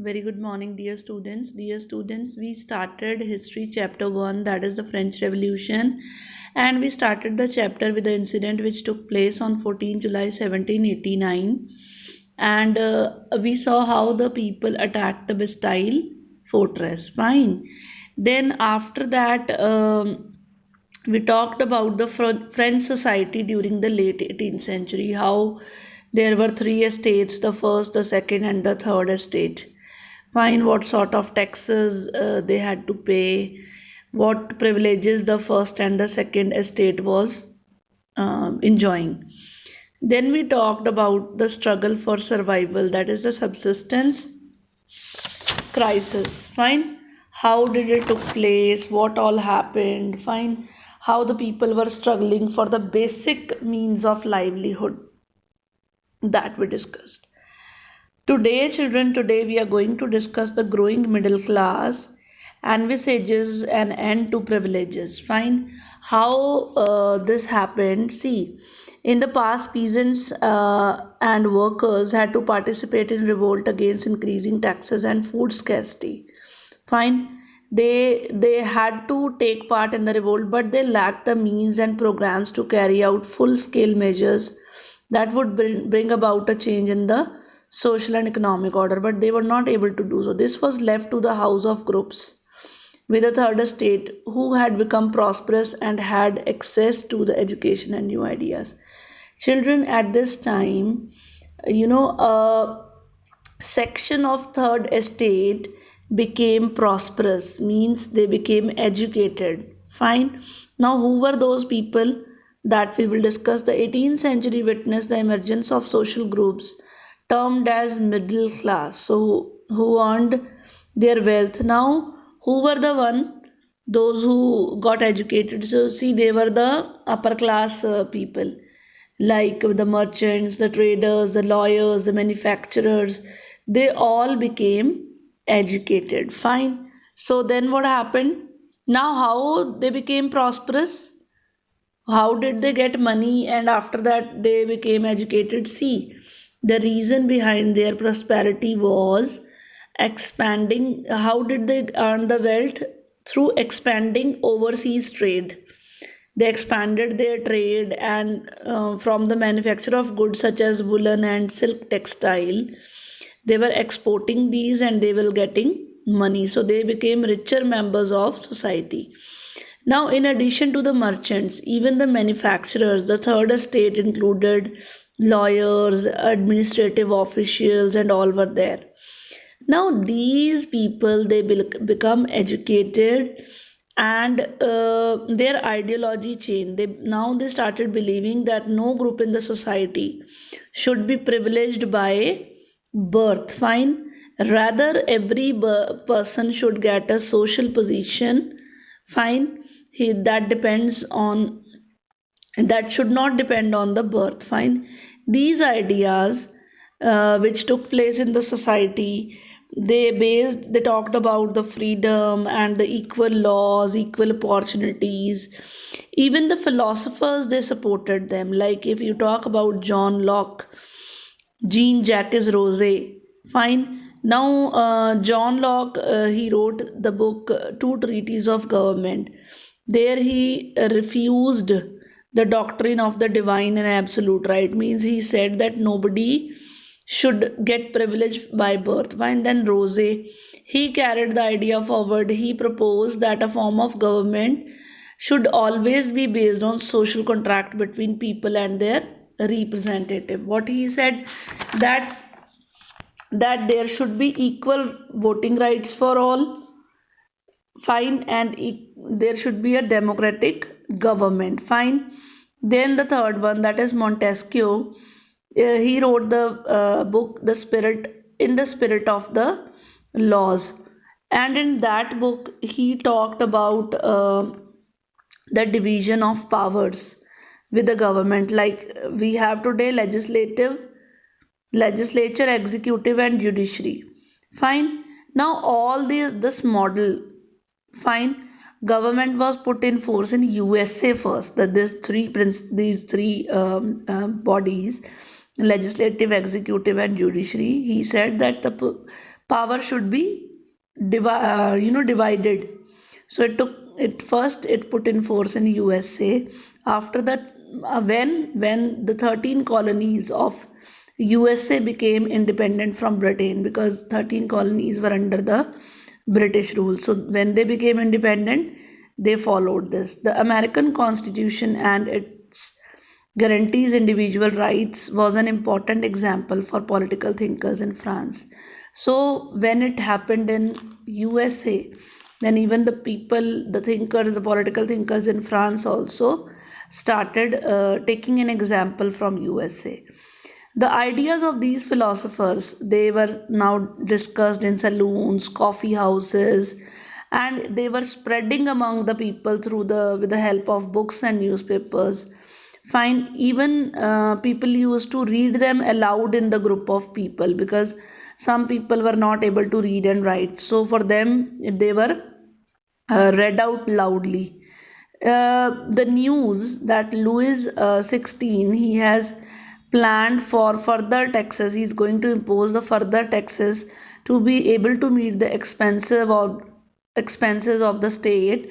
Very good morning, dear students. Dear students, we started history chapter 1, that is the French Revolution, and we started the chapter with the incident which took place on 14 July 1789. And we saw how the people attacked the Bastille fortress. Fine. Then, after that, we talked about the French society during the late 18th century, how there were three estates, the first, the second, and the third estate. Fine, what sort of taxes they had to pay, what privileges the first and the second estate was enjoying. Then we talked about the struggle for survival, that is the subsistence crisis. Fine, how did it took place, what all happened. Fine, how the people were struggling for the basic means of livelihood, that we discussed. Today, children, today we are going to discuss the growing middle class, envisages an end to privileges. Fine. How this happened? See, in the past, peasants and workers had to participate in revolt against increasing taxes and food scarcity. Fine. They had to take part in the revolt, but they lacked the means and programs to carry out full scale measures that would bring about a change in the social and economic order, but they were not able to do so. This was left to the house of groups with a third estate who had become prosperous and had access to the education and new ideas. Children at this time, a section of third estate became prosperous, means they became educated. Fine. Now, who were those people that we will discuss? The 18th century witnessed the emergence of social groups termed as middle class, so who earned their wealth. Now, who were the one? Those who got educated. So see, they were the upper class people, like the merchants, the traders, the lawyers, the manufacturers. They all became educated. Fine. So then what happened? Now, how they became prosperous? How did they get money and after that they became educated? See, the reason behind their prosperity was expanding. How did they earn the wealth? Through expanding overseas trade. They expanded their trade, and from the manufacture of goods such as woolen and silk textile, they were exporting these and they were getting money. So they became richer members of society. Now, in addition to the merchants, even the manufacturers, the third estate included lawyers, administrative officials, and all were there. Now, these people they become educated, and their ideology changed. They started believing that no group in the society should be privileged by birth. Fine, rather every person should get a social position. Fine, that depends on, that should not depend on the birth. Fine, these ideas which took place in the society, they talked about the freedom and the equal laws, equal opportunities. Even the philosophers, they supported them, like if you talk about John Locke, Jean Jacques Rousseau. Fine. Now, John Locke, he wrote the book Two Treatises of Government. There he refused the doctrine of the divine and absolute right. Means he said that nobody should get privilege by birth. Fine. Then Rousseau, he carried the idea forward. He proposed that a form of government should always be based on social contract between people and their representative. What he said, that that there should be equal voting rights for all. Fine. And there should be a democratic government. Fine. Then the third one, that is Montesquieu. He wrote the book the spirit in the spirit of the laws, and in that book he talked about the division of powers with the government, like we have today legislature, executive, and judiciary. Fine. Now all this model, fine, government was put in force in USA first. That these three bodies, legislative, executive, and judiciary. He said that the power should be divided. So it first it put in force in USA. After that, when the 13 colonies of USA became independent from Britain, because 13 colonies were under the British rule. So when they became independent, they followed this. The American Constitution and its guarantees individual rights was an important example for political thinkers in France. So when it happened in USA, then even the people, the thinkers, the political thinkers in France also started taking an example from USA. The ideas of these philosophers, they were now discussed in saloons, coffee houses, and they were spreading among the people through the with the help of books and newspapers. Fine, even people used to read them aloud in the group of people, because some people were not able to read and write. So for them, they were read out loudly. The news that Louis 16, he has planned for further taxes. He's going to impose the further taxes to be able to meet the expenses of the state,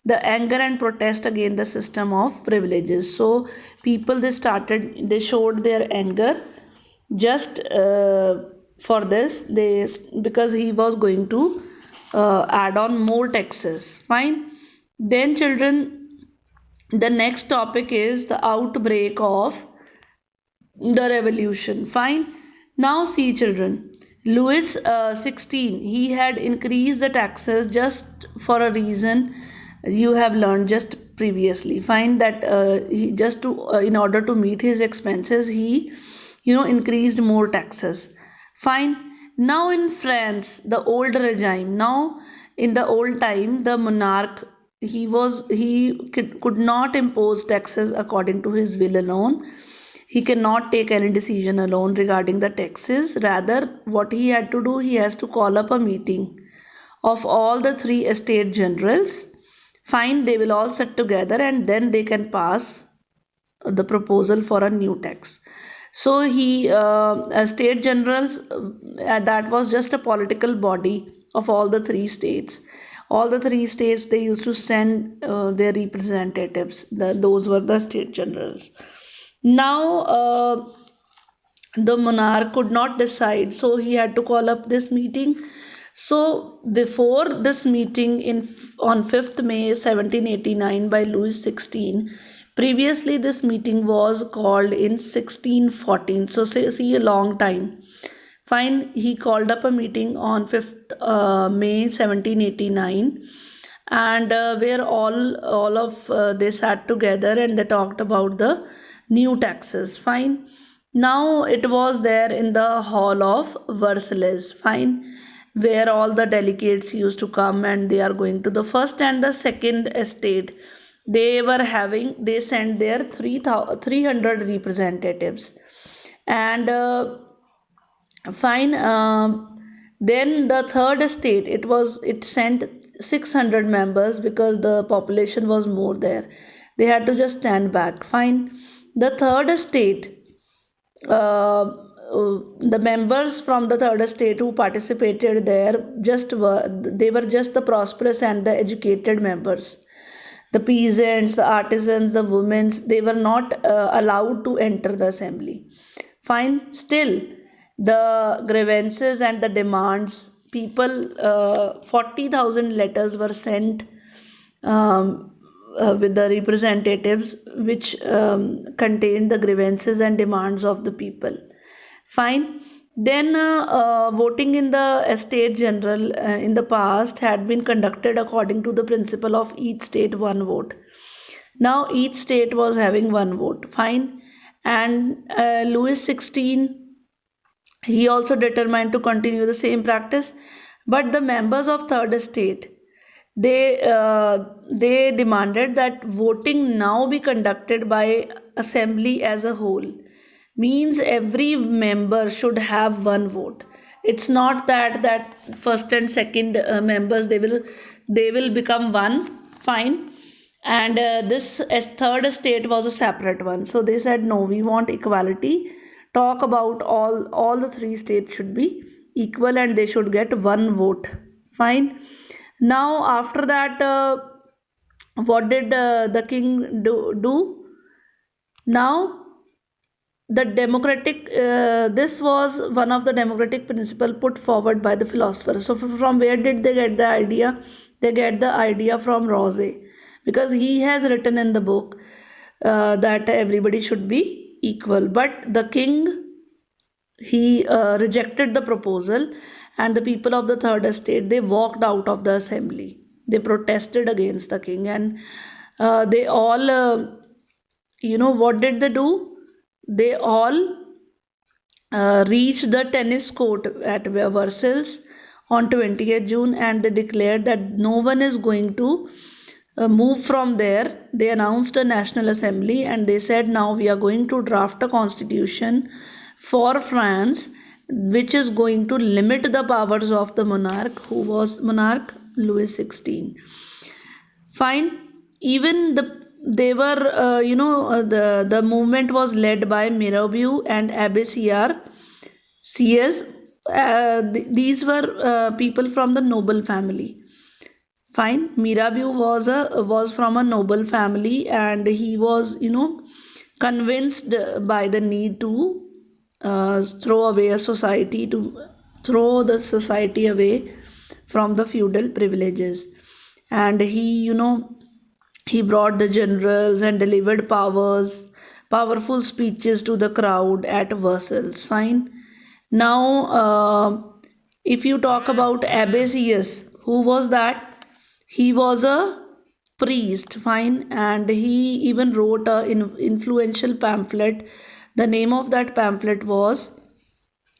the anger and protest against the system of privileges. So people, they showed their anger just for this, they, because he was going to add on more taxes. Fine. Then children, the next topic is the outbreak of the revolution. Fine. Now see children, Louis 16, he had increased the taxes just for a reason you have learned just previously. Fine, that he just to in order to meet his expenses, he increased more taxes. Fine. Now in France, the old regime. Now in the old time, the monarch, he could not impose taxes according to his will alone. He cannot take any decision alone regarding the taxes. Rather, what he had to do, he has to call up a meeting of all the three estate generals. Fine, they will all sit together and then they can pass the proposal for a new tax. So state generals, that was just a political body of all the three states. All the three states, they used to send their representatives. Those were the state generals. Now the monarch could not decide, so he had to call up this meeting. So before this meeting in on 5th May 1789 by Louis 16, previously this meeting was called in 1614. So see a long time. Fine, he called up a meeting on 5th May 1789, and where all of they sat together and they talked about the new taxes. Fine. Now it was there in the hall of Versailles. Fine, where all the delegates used to come, and they are going to the first and the second estate. They sent their 300 representatives, and fine. Then the third estate, it sent 600 members, because the population was more there. They had to just stand back. Fine. The third estate, the members from the third estate who participated there, they were just the prosperous and the educated members. The peasants, the artisans, the women, they were not allowed to enter the assembly. Fine. Still, the grievances and the demands, 40,000 letters were sent with the representatives, which contained the grievances and demands of the people. Fine. Then voting in the estate general in the past had been conducted according to the principle of each state one vote. Now each state was having one vote. Fine. And Louis 16, he also determined to continue the same practice, but the members of third estate, they demanded that voting now be conducted by assembly as a whole. Means every member should have one vote. It's not that first and second members, they will become one. Fine. And this as third estate was a separate one. So they said no, we want equality. Talk about all the three states should be equal and they should get one vote. Fine. Now, after that, what did the king do? Now, the democratic this was one of the democratic principle put forward by the philosophers. So from where did they get the idea? They get the idea from Rose, because he has written in the book that everybody should be equal, but the king, he rejected the proposal, and the people of the third estate, they walked out of the assembly. They protested against the king, and they all what did they do? They all reached the tennis court at Versailles on 20th June, and they declared that no one is going to move from there. They announced a national assembly and they said, now we are going to draft a constitution for France, which is going to limit the powers of the monarch. Who was monarch? Louis XVI. Fine. Even they were the movement was led by Mirabeau and Abbe Sieyès. These were people from the noble family. Fine. Mirabeau was from a noble family, and he was convinced by the need to throw away a society, to throw the society away from the feudal privileges. And he brought the generals and delivered powerful speeches to the crowd at Versailles. Fine. Now, if you talk about Abbe Sieyès, who was that? He was a priest. Fine. And he even wrote an influential pamphlet. The name of that pamphlet was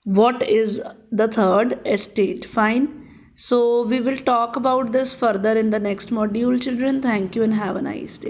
What is the Third Estate? Fine. So we will talk about this further in the next module, children. Thank you and have a nice day.